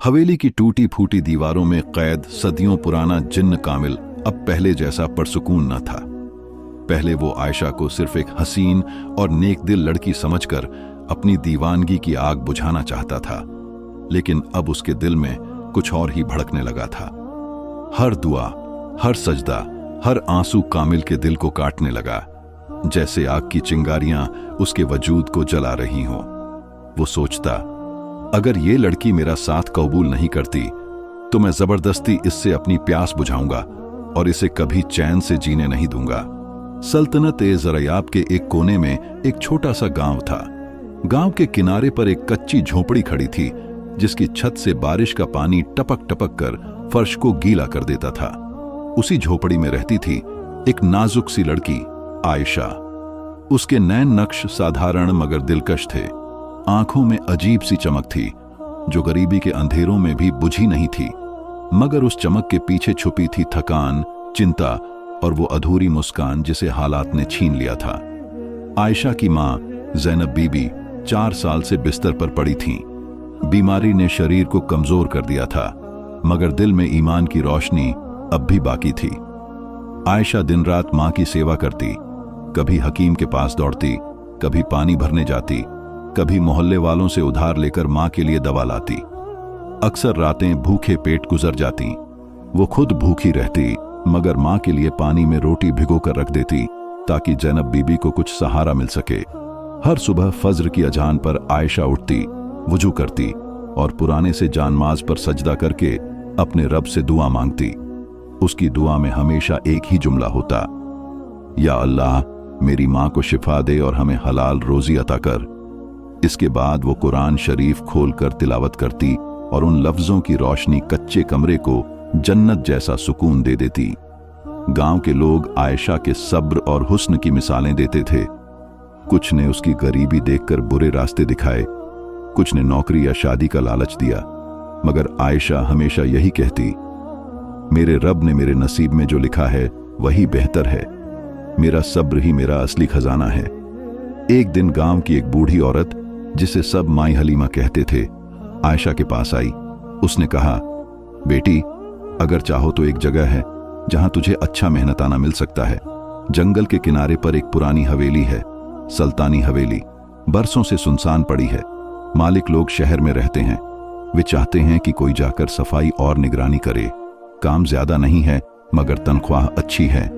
हवेली की टूटी फूटी दीवारों में कैद सदियों पुराना जिन्न कामिल अब पहले जैसा पुरसुकून न था। पहले वो आयशा को सिर्फ एक हसीन और नेक दिल लड़की समझकर अपनी दीवानगी की आग बुझाना चाहता था, लेकिन अब उसके दिल में कुछ और ही भड़कने लगा था। हर दुआ, हर सजदा, हर आंसू कामिल के दिल को काटने लगा, जैसे आग की चिंगारियां उसके वजूद को जला रही हों। वो सोचता, अगर ये लड़की मेरा साथ कबूल नहीं करती तो मैं जबरदस्ती इससे अपनी प्यास बुझाऊंगा और इसे कभी चैन से जीने नहीं दूंगा। सल्तनत-ए-ज़रयाब के एक कोने में एक छोटा सा गांव था। गांव के किनारे पर एक कच्ची झोपड़ी खड़ी थी, जिसकी छत से बारिश का पानी टपक टपक कर फर्श को गीला कर देता था। उसी झोपड़ी में रहती थी एक नाजुक सी लड़की, आयशा। उसके नैन नक्श साधारण मगर दिलकश थे। आंखों में अजीब सी चमक थी, जो गरीबी के अंधेरों में भी बुझी नहीं थी, मगर उस चमक के पीछे छुपी थी थकान, चिंता और वो अधूरी मुस्कान जिसे हालात ने छीन लिया था। आयशा की मां ज़ैनब बीबी 4 साल से बिस्तर पर पड़ी थीं। बीमारी ने शरीर को कमजोर कर दिया था, मगर दिल में ईमान की रोशनी अब भी बाकी थी। आयशा दिन रात मां की सेवा करती, कभी हकीम के पास दौड़ती, कभी पानी भरने जाती, कभी मोहल्ले वालों से उधार लेकर मां के लिए दवा लाती। अक्सर रातें भूखे पेट गुजर जाती। वो खुद भूखी रहती, मगर मां के लिए पानी में रोटी भिगो कर रख देती, ताकि ज़ैनब बीबी को कुछ सहारा मिल सके। हर सुबह फज्र की अजान पर आयशा उठती, वुजू करती और पुराने से जानमाज पर सजदा करके अपने रब से दुआ मांगती। उसकी दुआ में हमेशा एक ही जुमला होता, या अल्लाह, मेरी मां को शिफा दे और हमें हलाल रोजी अता कर। इसके बाद वो कुरान शरीफ खोलकर तिलावत करती और उन लफ्जों की रोशनी कच्चे कमरे को जन्नत जैसा सुकून दे देती। गांव के लोग आयशा के सब्र और हुस्न की मिसालें देते थे। कुछ ने उसकी गरीबी देखकर बुरे रास्ते दिखाए, कुछ ने नौकरी या शादी का लालच दिया, मगर आयशा हमेशा यही कहती, मेरे रब ने मेरे नसीब में जो लिखा है वही बेहतर है। मेरा सब्र ही मेरा असली खजाना है। एक दिन गांव की एक बूढ़ी औरत, जिसे सब माई हलीमा कहते थे, आयशा के पास आई। उसने कहा, बेटी, अगर चाहो तो एक जगह है जहां तुझे अच्छा मेहनताना मिल सकता है। जंगल के किनारे पर एक पुरानी हवेली है, सुल्तानी हवेली। बरसों से सुनसान पड़ी है। मालिक लोग शहर में रहते हैं। वे चाहते हैं कि कोई जाकर सफाई और निगरानी करे। काम ज्यादा नहीं है, मगर तनख्वाह अच्छी है।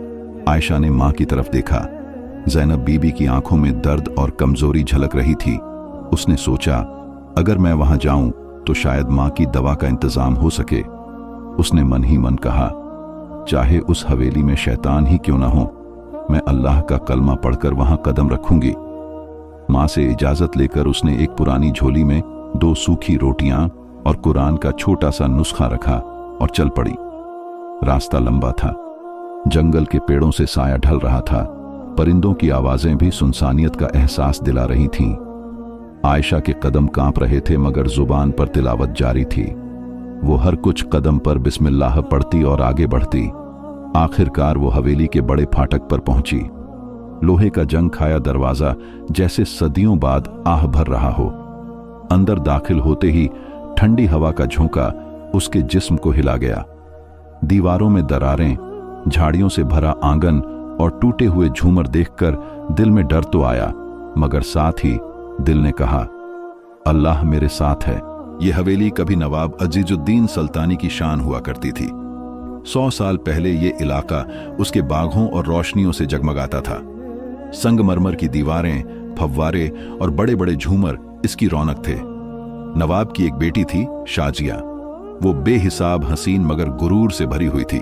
आयशा ने मां की तरफ देखा। ज़ैनब बीबी की आंखों में दर्द और कमजोरी झलक रही थी। उसने सोचा, अगर मैं वहां जाऊं तो शायद मां की दवा का इंतजाम हो सके। उसने मन ही मन कहा, चाहे उस हवेली में शैतान ही क्यों ना हो, मैं अल्लाह का कलमा पढ़कर वहां कदम रखूंगी। मां से इजाजत लेकर उसने एक पुरानी झोली में 2 सूखी रोटियां और कुरान का छोटा सा नुस्खा रखा और चल पड़ी। रास्ता लंबा था। जंगल के पेड़ों से साया ढल रहा था। परिंदों की आवाजें भी सुनसानियत का एहसास दिला रही थीं। आयशा के कदम कांप रहे थे, मगर जुबान पर तिलावत जारी थी। वो हर कुछ कदम पर बिस्मिल्लाह पढ़ती और आगे बढ़ती। आखिरकार वो हवेली के बड़े फाटक पर पहुंची। लोहे का जंग खाया दरवाजा जैसे सदियों बाद आह भर रहा हो। अंदर दाखिल होते ही ठंडी हवा का झोंका उसके जिस्म को हिला गया। दीवारों में दरारें, झाड़ियों से भरा आंगन और टूटे हुए झूमर देखकर दिल में डर तो आया, मगर साथ ही दिल ने कहा, अल्लाह मेरे साथ है। ये हवेली कभी नवाब अजीजुद्दीन सुल्तानी की शान हुआ करती थी। 100 साल पहले ये इलाका उसके बागों और रोशनियों से जगमगाता था। संगमरमर की दीवारें, फव्वारे और बड़े बड़े झूमर इसकी रौनक थे। नवाब की एक बेटी थी, शाजिया। वो बेहिसाब हसीन मगर गुरूर से भरी हुई थी।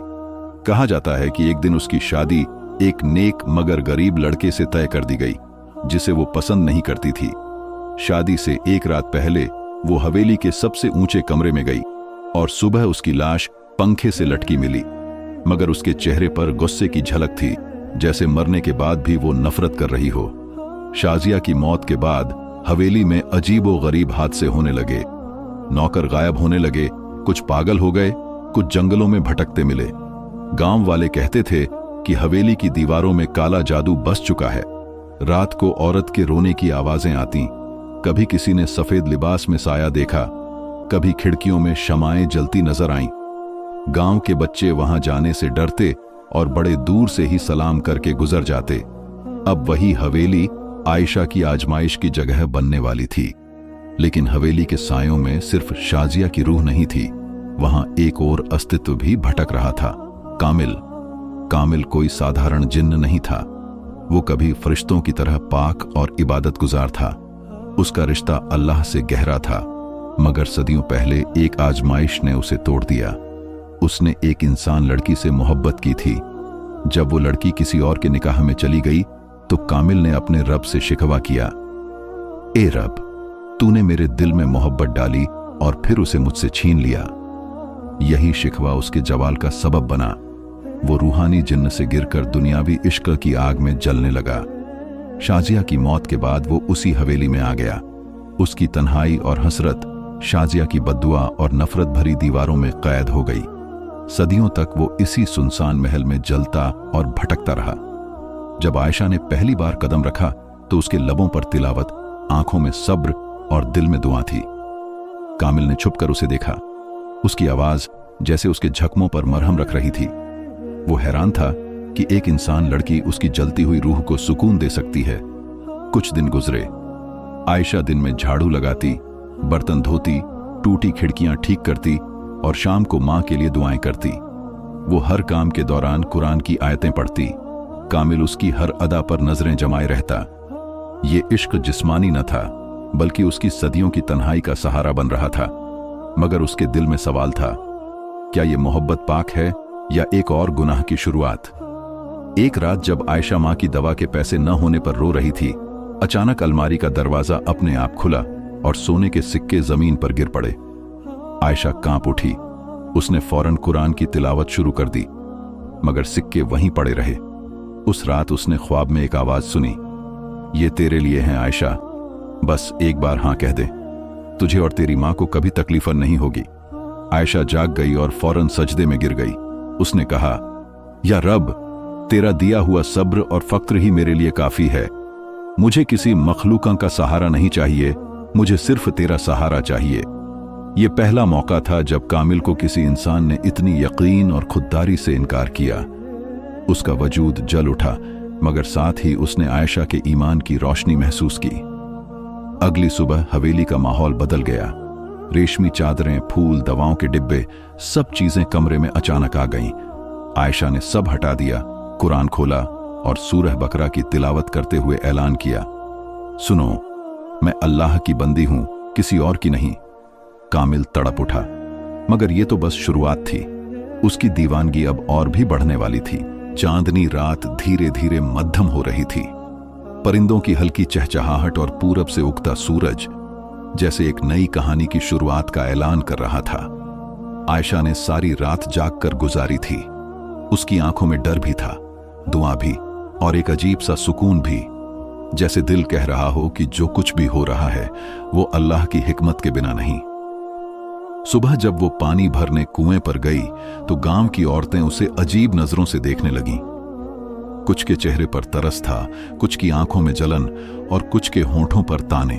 कहा जाता है कि एक दिन उसकी शादी एक नेक मगर गरीब लड़के से तय कर दी गई, जिसे वो पसंद नहीं करती थी। शादी से एक रात पहले वो हवेली के सबसे ऊंचे कमरे में गई और सुबह उसकी लाश पंखे से लटकी मिली, मगर उसके चेहरे पर गुस्से की झलक थी, जैसे मरने के बाद भी वो नफरत कर रही हो। शाजिया की मौत के बाद हवेली में अजीबो गरीब हादसे होने लगे। नौकर गायब होने लगे, कुछ पागल हो गए, कुछ जंगलों में भटकते मिले। गांव वाले कहते थे कि हवेली की दीवारों में काला जादू बस चुका है। रात को औरत के रोने की आवाजें आती। कभी किसी ने सफेद लिबास में साया देखा, कभी खिड़कियों में शमाएं जलती नजर आईं। गांव के बच्चे वहां जाने से डरते और बड़े दूर से ही सलाम करके गुजर जाते। अब वही हवेली आयशा की आजमाइश की जगह बनने वाली थी। लेकिन हवेली के सायों में सिर्फ शाजिया की रूह नहीं थी, वहां एक और अस्तित्व भी भटक रहा था, कामिल। कामिल कोई साधारण जिन्न नहीं था। वो कभी फरिश्तों की तरह पाक और इबादत गुजार था। उसका रिश्ता अल्लाह से गहरा था, मगर सदियों पहले एक आजमाइश ने उसे तोड़ दिया। उसने एक इंसान लड़की से मोहब्बत की थी। जब वो लड़की किसी और के निकाह में चली गई तो कामिल ने अपने रब से शिकवा किया, ए रब, तूने मेरे दिल में मोहब्बत डाली और फिर उसे मुझसे छीन लिया। यही शिकवा उसके जवाल का सबब बना। वो रूहानी जिन्न से गिरकर दुनियावी इश्क की आग में जलने लगा। शाजिया की मौत के बाद वो उसी हवेली में आ गया। उसकी तन्हाई और हसरत शाजिया की बद्दुआ और नफरत भरी दीवारों में कैद हो गई। सदियों तक वो इसी सुनसान महल में जलता और भटकता रहा। जब आयशा ने पहली बार कदम रखा तो उसके लबों पर तिलावत, आंखों में सब्र और दिल में दुआ थी। कामिल ने छुपकर उसे देखा। उसकी आवाज जैसे उसके जख्मों पर मरहम रख रही थी। वो हैरान था कि एक इंसान लड़की उसकी जलती हुई रूह को सुकून दे सकती है। कुछ दिन गुजरे। आयशा दिन में झाड़ू लगाती, बर्तन धोती, टूटी खिड़कियां ठीक करती और शाम को मां के लिए दुआएं करती। वो हर काम के दौरान कुरान की आयतें पढ़ती। कामिल उसकी हर अदा पर नजरें जमाए रहता। ये इश्क जिस्मानी न था, बल्कि उसकी सदियों की तन्हाई का सहारा बन रहा था। मगर उसके दिल में सवाल था, क्या ये मोहब्बत पाक है या एक और गुनाह की शुरुआत? एक रात जब आयशा मां की दवा के पैसे न होने पर रो रही थी, अचानक अलमारी का दरवाजा अपने आप खुला और सोने के सिक्के जमीन पर गिर पड़े। आयशा कांप उठी। उसने फौरन कुरान की तिलावत शुरू कर दी, मगर सिक्के वहीं पड़े रहे। उस रात उसने ख्वाब में एक आवाज सुनी, ये तेरे लिए हैं आयशा, बस एक बार हां कह दे, तुझे और तेरी मां को कभी तकलीफ नहीं होगी। आयशा जाग गई और फौरन सजदे में गिर गई। उसने कहा, या रब, तेरा दिया हुआ सब्र और फक्र ही मेरे लिए काफी है। मुझे किसी मखलूका का सहारा नहीं चाहिए, मुझे सिर्फ तेरा सहारा चाहिए। यह पहला मौका था जब कामिल को किसी इंसान ने इतनी यकीन और खुददारी से इनकार किया। उसका वजूद जल उठा, मगर साथ ही उसने आयशा के ईमान की रोशनी महसूस की। अगली सुबह हवेली का माहौल बदल गया। रेशमी चादरें, फूल, दवाओं के डिब्बे, सब चीजें कमरे में अचानक आ गईं। आयशा ने सब हटा दिया, कुरान खोला और सूरह बकरा की तिलावत करते हुए ऐलान किया, सुनो, मैं अल्लाह की बंदी हूं, किसी और की नहीं। कामिल तड़प उठा, मगर यह तो बस शुरुआत थी। उसकी दीवानगी अब और भी बढ़ने वाली थी। चांदनी रात धीरे धीरे मध्यम हो रही थी। परिंदों की हल्की चहचहाहट और पूरब से उगता सूरज जैसे एक नई कहानी की शुरुआत का ऐलान कर रहा था। आयशा ने सारी रात जागकर गुजारी थी। उसकी आंखों में डर भी था, दुआ भी और एक अजीब सा सुकून भी, जैसे दिल कह रहा हो कि जो कुछ भी हो रहा है वो अल्लाह की हिकमत के बिना नहीं। सुबह जब वो पानी भरने कुएं पर गई तो गांव की औरतें उसे अजीब नजरों से देखने लगीं। कुछ के चेहरे पर तरस था, कुछ की आंखों में जलन और कुछ के होंठों पर ताने।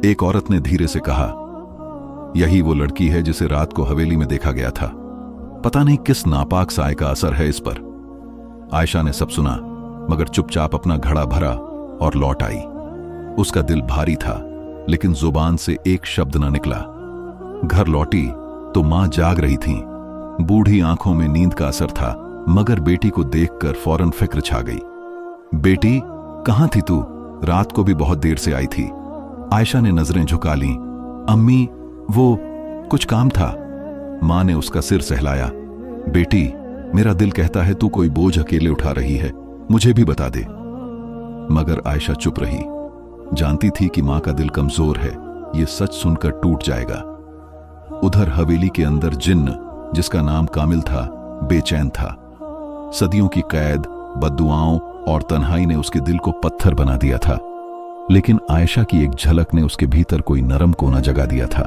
एक औरत ने धीरे से कहा, यही वो लड़की है जिसे रात को हवेली में देखा गया था। पता नहीं किस नापाक साए का असर है इस पर। आयशा ने सब सुना, मगर चुपचाप अपना घड़ा भरा और लौट आई। उसका दिल भारी था, लेकिन जुबान से एक शब्द न निकला। घर लौटी तो मां जाग रही थी। बूढ़ी आंखों में नींद का असर था, मगर बेटी को देखकर फौरन फिक्र छा गई। बेटी, कहां थी तू? रात को भी बहुत देर से आई थी। आयशा ने नजरें झुका लीं। अम्मी, वो कुछ काम था। मां ने उसका सिर सहलाया। बेटी, मेरा दिल कहता है तू कोई बोझ अकेले उठा रही है, मुझे भी बता दे। मगर आयशा चुप रही। जानती थी कि मां का दिल कमजोर है, ये सच सुनकर टूट जाएगा। उधर हवेली के अंदर जिन्न, जिसका नाम कामिल था, बेचैन था। सदियों की कैद, बद्दुआओं और तन्हाई ने उसके दिल को पत्थर बना दिया था। लेकिन आयशा की एक झलक ने उसके भीतर कोई नरम कोना जगा दिया था।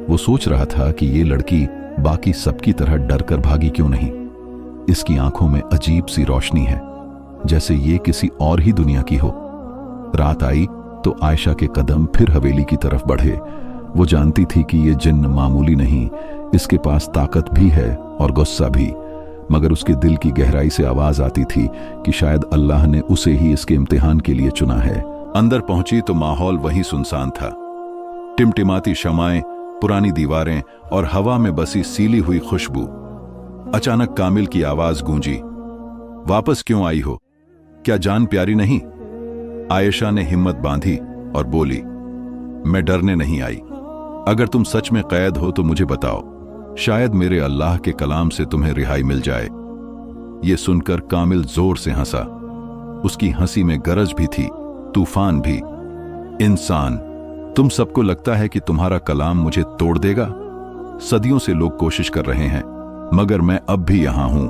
वो सोच रहा था कि ये लड़की बाकी सबकी तरह डरकर भागी क्यों नहीं। इसकी आंखों में अजीब सी रोशनी है, जैसे ये किसी और ही दुनिया की हो। रात आई तो आयशा के कदम फिर हवेली की तरफ बढ़े, वो जानती थी कि ये जिन्न मामूली नहीं, इसके पास ताकत भी है और गुस्सा भी। मगर उसके दिल की गहराई से आवाज आती थी कि शायद अल्लाह ने उसे ही इसके इम्तिहान के लिए चुना है। अंदर पहुंची तो माहौल वहीं सुनसान था। टिमटिमाती शमाएं, पुरानी दीवारें और हवा में बसी सीली हुई खुशबू। अचानक कामिल की आवाज गूंजी, वापस क्यों आई हो? क्या जान प्यारी नहीं? आयशा ने हिम्मत बांधी और बोली, मैं डरने नहीं आई। अगर तुम सच में कैद हो तो मुझे बताओ, शायद मेरे अल्लाह के कलाम से तुम्हें रिहाई मिल जाए। ये सुनकर कामिल जोर से हंसा। उसकी हंसी में गरज भी थी, तूफान भी। इंसान, तुम सबको लगता है कि तुम्हारा कलाम मुझे तोड़ देगा? सदियों से लोग कोशिश कर रहे हैं, मगर मैं अब भी यहां हूं।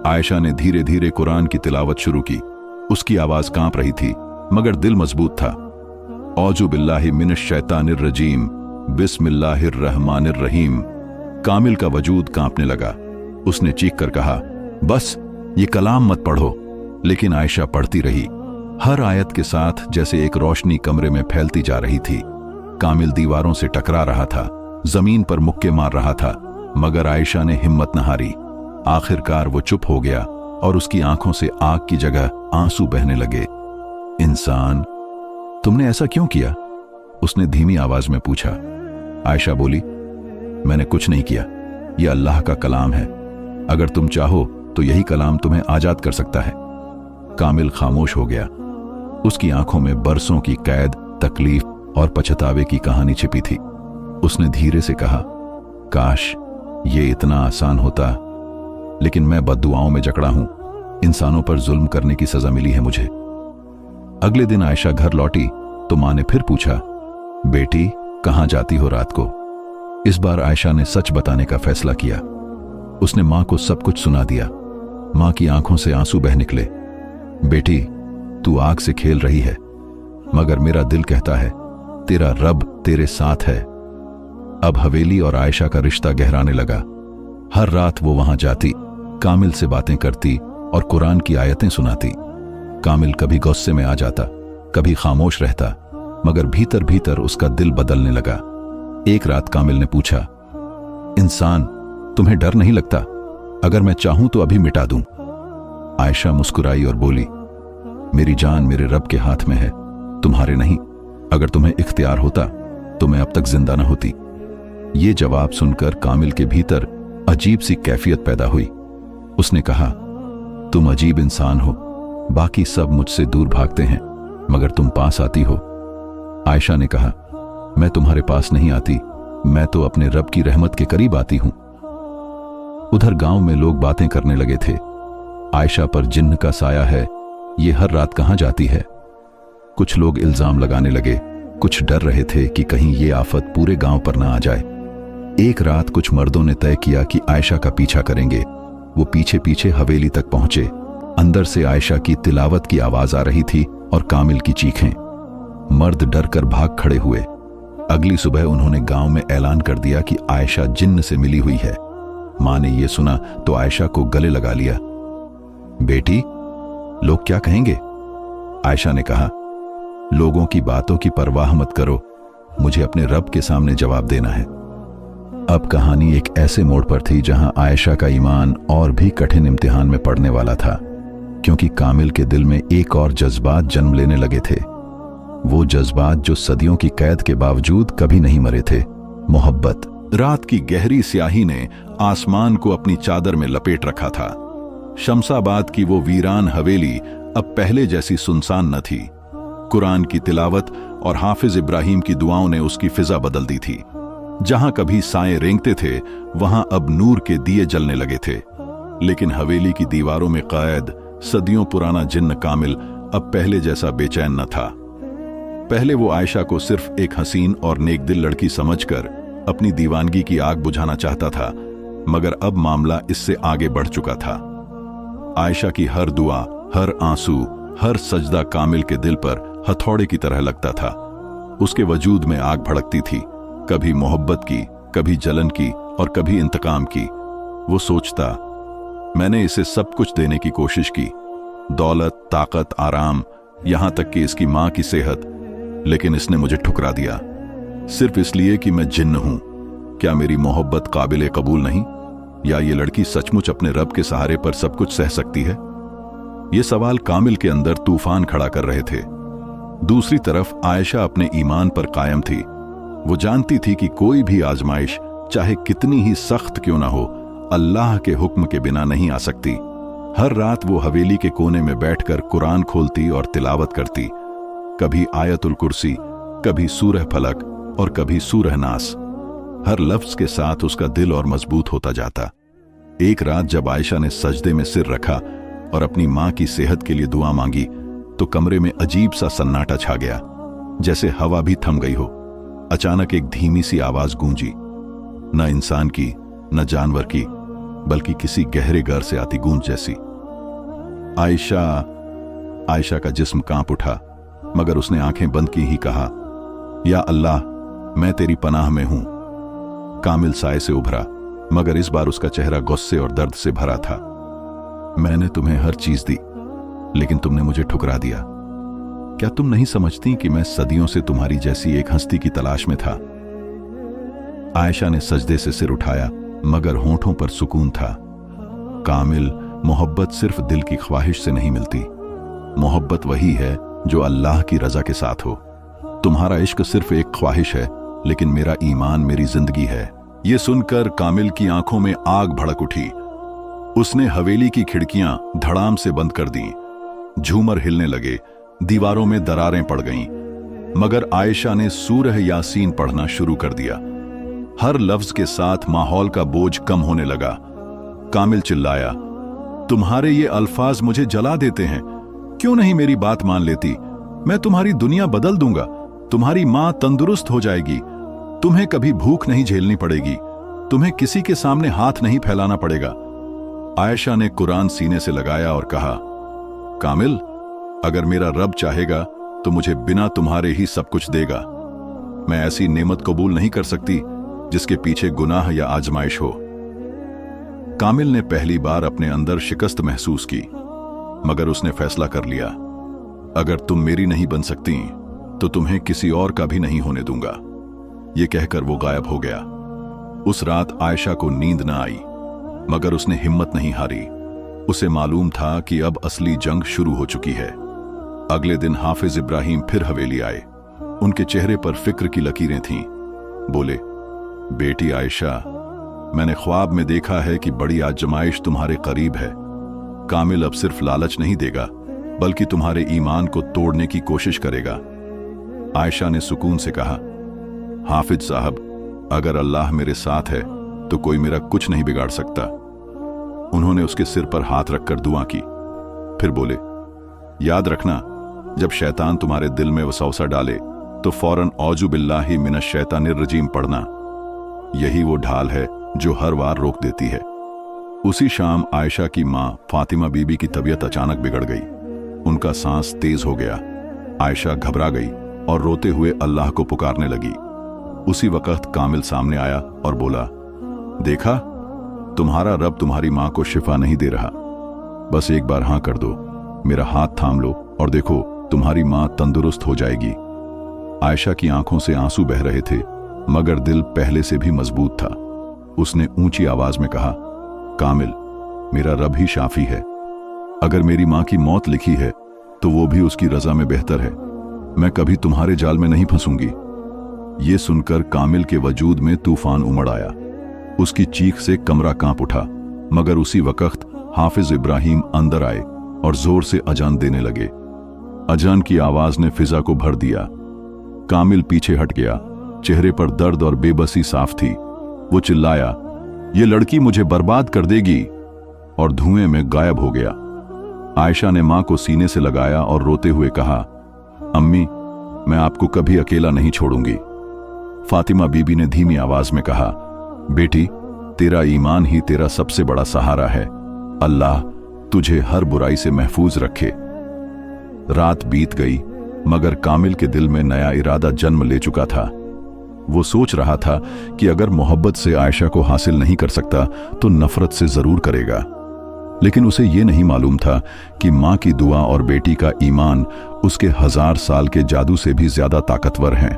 आयशा ने धीरे धीरे कुरान की तिलावत शुरू की। उसकी आवाज कांप रही थी, मगर दिल मजबूत था। औजु बिल्लाहि मिनश शैतानिर रजीम, बिस्मिल्लाहिर रहमानिर रहीम। कामिल का वजूद कांपने लगा। उसने चीख कर कहा, बस ये कलाम मत पढ़ो। लेकिन आयशा पढ़ती रही, हर आयत के साथ जैसे एक रोशनी कमरे में फैलती जा रही थी। कामिल दीवारों से टकरा रहा था, जमीन पर मुक्के मार रहा था, मगर आयशा ने हिम्मत न हारी। आखिरकार वो चुप हो गया और उसकी आंखों से आग की जगह आंसू बहने लगे। इंसान, तुमने ऐसा क्यों किया? उसने धीमी आवाज में पूछा। आयशा बोली, मैंने कुछ नहीं किया, यह अल्लाह का कलाम है। अगर तुम चाहो तो यही कलाम तुम्हें आजाद कर सकता है। कामिल खामोश हो गया। उसकी आंखों में बरसों की कैद, तकलीफ और पछतावे की कहानी छिपी थी। उसने धीरे से कहा, काश ये इतना आसान होता, लेकिन मैं बद्दुआओं में जकड़ा हूं। इंसानों पर जुल्म करने की सजा मिली है मुझे। अगले दिन आयशा घर लौटी तो मां ने फिर पूछा, बेटी कहां जाती हो रात को? इस बार आयशा ने सच बताने का फैसला किया। उसने मां को सब कुछ सुना दिया। मां की आंखों से आंसू बह निकले। बेटी, तू आग से खेल रही है, मगर मेरा दिल कहता है तेरा रब तेरे साथ है। अब हवेली और आयशा का रिश्ता गहराने लगा। हर रात वो वहां जाती, कामिल से बातें करती और कुरान की आयतें सुनाती। कामिल कभी गुस्से में आ जाता, कभी खामोश रहता, मगर भीतर भीतर उसका दिल बदलने लगा। एक रात कामिल ने पूछा, इंसान, तुम्हें डर नहीं लगता? अगर मैं चाहूं तो अभी मिटा दूं। आयशा मुस्कुराई और बोली, मेरी जान मेरे रब के हाथ में है, तुम्हारे नहीं। अगर तुम्हें इख्तियार होता तो मैं अब तक जिंदा न होती। ये जवाब सुनकर कामिल के भीतर अजीब सी कैफियत पैदा हुई। उसने कहा, तुम अजीब इंसान हो, बाकी सब मुझसे दूर भागते हैं, मगर तुम पास आती हो। आयशा ने कहा, मैं तुम्हारे पास नहीं आती, मैं तो अपने रब की रहमत के करीब आती हूं। उधर गांव में लोग बातें करने लगे थे, आयशा पर जिन्न का साया है, ये हर रात कहां जाती है। कुछ लोग इल्जाम लगाने लगे, कुछ डर रहे थे कि कहीं ये आफत पूरे गांव पर ना आ जाए। एक रात कुछ मर्दों ने तय किया कि आयशा का पीछा करेंगे। वो पीछे पीछे हवेली तक पहुंचे। अंदर से आयशा की तिलावत की आवाज आ रही थी और कामिल की चीखें। मर्द डर कर भाग खड़े हुए। अगली सुबह उन्होंने गांव में ऐलान कर दिया कि आयशा जिन्न से मिली हुई है। मां ने यह सुना तो आयशा को गले लगा लिया। बेटी, लोग क्या कहेंगे? आयशा ने कहा, लोगों की बातों की परवाह मत करो, मुझे अपने रब के सामने जवाब देना है। अब कहानी एक ऐसे मोड़ पर थी जहां आयशा का ईमान और भी कठिन इम्तिहान में पड़ने वाला था, क्योंकि कामिल के दिल में एक और जज्बात जन्म लेने लगे थे। वो जज्बात जो सदियों की कैद के बावजूद कभी नहीं मरे थे, मोहब्बत। रात की गहरी स्याही ने आसमान को अपनी चादर में लपेट रखा था। शमसाबाद की वो वीरान हवेली अब पहले जैसी सुनसान न थी। कुरान की तिलावत और हाफिज इब्राहिम की दुआओं ने उसकी फिजा बदल दी थी। जहां कभी साए रेंगते थे, वहां अब नूर के दिए जलने लगे थे। लेकिन हवेली की दीवारों में कैद सदियों पुराना जिन्न कामिल अब पहले जैसा बेचैन न था। पहले वो आयशा को सिर्फ एक हसीन और नेकदिल लड़की समझकर अपनी दीवानगी की आग बुझाना चाहता था, मगर अब मामला इससे आगे बढ़ चुका था। आयशा की हर दुआ, हर आंसू, हर सजदा कामिल के दिल पर हथौड़े की तरह लगता था। उसके वजूद में आग भड़कती थी, कभी मोहब्बत की, कभी जलन की और कभी इंतकाम की। वो सोचता, मैंने इसे सब कुछ देने की कोशिश की, दौलत, ताकत, आराम, यहां तक कि इसकी मां की सेहत, लेकिन इसने मुझे ठुकरा दिया। सिर्फ इसलिए कि मैं जिन्न हूं। क्या मेरी मोहब्बत काबिल कबूल नहीं? या ये लड़की सचमुच अपने रब के सहारे पर सब कुछ सह सकती है? ये सवाल कामिल के अंदर तूफान खड़ा कर रहे थे। दूसरी तरफ आयशा अपने ईमान पर कायम थी। वो जानती थी कि कोई भी आजमाइश, चाहे कितनी ही सख्त क्यों ना हो, अल्लाह के हुक्म के बिना नहीं आ सकती। हर रात वो हवेली के कोने में बैठकर कुरान खोलती और तिलावत करती। कभी आयतुल कुर्सी, कभी सूरह फलक और कभी सूरह नास। हर लफ्ज के साथ उसका दिल और मजबूत होता जाता। एक रात जब आयशा ने सजदे में सिर रखा और अपनी मां की सेहत के लिए दुआ मांगी, तो कमरे में अजीब सा सन्नाटा छा गया, जैसे हवा भी थम गई हो। अचानक एक धीमी सी आवाज गूंजी, न इंसान की, न जानवर की, बल्कि किसी गहरे घर से आती गूंज जैसी। आयशा का जिस्म कांप उठा, मगर उसने आंखें बंद की ही कहा, या अल्लाह, मैं तेरी पनाह में हूं। कामिल साए से उभरा, मगर इस बार उसका चेहरा गुस्से और दर्द से भरा था। मैंने तुम्हें हर चीज दी, लेकिन तुमने मुझे ठुकरा दिया। क्या तुम नहीं समझती कि मैं सदियों से तुम्हारी जैसी एक हस्ती की तलाश में था? आयशा ने सजदे से सिर उठाया, मगर होंठों पर सुकून था। कामिल, मोहब्बत सिर्फ दिल की ख्वाहिश से नहीं मिलती। मोहब्बत वही है जो अल्लाह की रजा के साथ हो। तुम्हारा इश्क सिर्फ एक ख्वाहिश है, लेकिन मेरा ईमान मेरी जिंदगी है। ये सुनकर कामिल की आंखों में आग भड़क उठी। उसने हवेली की खिड़कियां धड़ाम से बंद कर दी। झूमर हिलने लगे, दीवारों में दरारें पड़ गईं, मगर आयशा ने सूरह यासीन पढ़ना शुरू कर दिया। हर लफ्ज के साथ माहौल का बोझ कम होने लगा। कामिल चिल्लाया, तुम्हारे ये अल्फाज मुझे जला देते हैं। क्यों नहीं मेरी बात मान लेती? मैं तुम्हारी दुनिया बदल दूंगा। तुम्हारी मां तंदुरुस्त हो जाएगी। तुम्हें कभी भूख नहीं झेलनी पड़ेगी। तुम्हें किसी के सामने हाथ नहीं फैलाना पड़ेगा। आयशा ने कुरान सीने से लगाया और कहा, कामिल, अगर मेरा रब चाहेगा तो मुझे बिना तुम्हारे ही सब कुछ देगा। मैं ऐसी नेमत कबूल नहीं कर सकती जिसके पीछे गुनाह या आजमाइश हो। कामिल ने पहली बार अपने अंदर शिकस्त महसूस की, मगर उसने फैसला कर लिया, अगर तुम मेरी नहीं बन सकती तो तुम्हें किसी और का भी नहीं होने दूंगा। ये कहकर वो गायब हो गया। उस रात आयशा को नींद न आई, मगर उसने हिम्मत नहीं हारी। उसे मालूम था कि अब असली जंग शुरू हो चुकी है। अगले दिन हाफिज इब्राहिम फिर हवेली आए। उनके चेहरे पर फिक्र की लकीरें थीं। बोले, बेटी आयशा, मैंने ख्वाब में देखा है कि बड़ी आजमाइश तुम्हारे करीब है। कामिल अब सिर्फ लालच नहीं देगा, बल्कि तुम्हारे ईमान को तोड़ने की कोशिश करेगा। आयशा ने सुकून से कहा, हाफिज साहब, अगर अल्लाह मेरे साथ है तो कोई मेरा कुछ नहीं बिगाड़ सकता। उन्होंने उसके सिर पर हाथ रखकर दुआ की, फिर बोले, याद रखना, जब शैतान तुम्हारे दिल में वसौसा डाले तो फौरन औजु बिल्लाहि मिनश शैतानिर रजीम पढ़ना। यही वो ढाल है जो हर बार रोक देती है। उसी शाम आयशा की मां फातिमा बीबी की तबीयत अचानक बिगड़ गई। उनका सांस तेज हो गया। आयशा घबरा गई और रोते हुए अल्लाह को पुकारने लगी। उसी वक्त कामिल सामने आया और बोला, देखा, तुम्हारा रब तुम्हारी मां को शिफा नहीं दे रहा। बस एक बार हां कर दो, मेरा हाथ थाम लो और देखो, तुम्हारी मां तंदुरुस्त हो जाएगी। आयशा की आंखों से आंसू बह रहे थे, मगर दिल पहले से भी मजबूत था। उसने ऊंची आवाज में कहा, कामिल, मेरा रब ही शाफी है। अगर मेरी मां की मौत लिखी है तो वो भी उसकी रजा में बेहतर है। मैं कभी तुम्हारे जाल में नहीं फंसूंगी। ये सुनकर कामिल के वजूद में तूफान उमड़ आया। उसकी चीख से कमरा कांप उठा, मगर उसी वक्त हाफिज इब्राहिम अंदर आए और जोर से अजान देने लगे। अजान की आवाज ने फिजा को भर दिया। कामिल पीछे हट गया। चेहरे पर दर्द और बेबसी साफ थी। वो चिल्लाया, ये लड़की मुझे बर्बाद कर देगी, और धुएं में गायब हो गया। आयशा ने मां को सीने से लगाया और रोते हुए कहा, अम्मी, मैं आपको कभी अकेला नहीं छोड़ूंगी। फातिमा बीबी ने धीमी आवाज में कहा, बेटी, तेरा ईमान ही तेरा सबसे बड़ा सहारा है। अल्लाह तुझे हर बुराई से महफूज रखे। रात बीत गई, मगर कामिल के दिल में नया इरादा जन्म ले चुका था। वो सोच रहा था कि अगर मोहब्बत से आयशा को हासिल नहीं कर सकता तो नफरत से जरूर करेगा। लेकिन उसे ये नहीं मालूम था कि मां की दुआ और बेटी का ईमान उसके 1000 साल के जादू से भी ज्यादा ताकतवर हैं।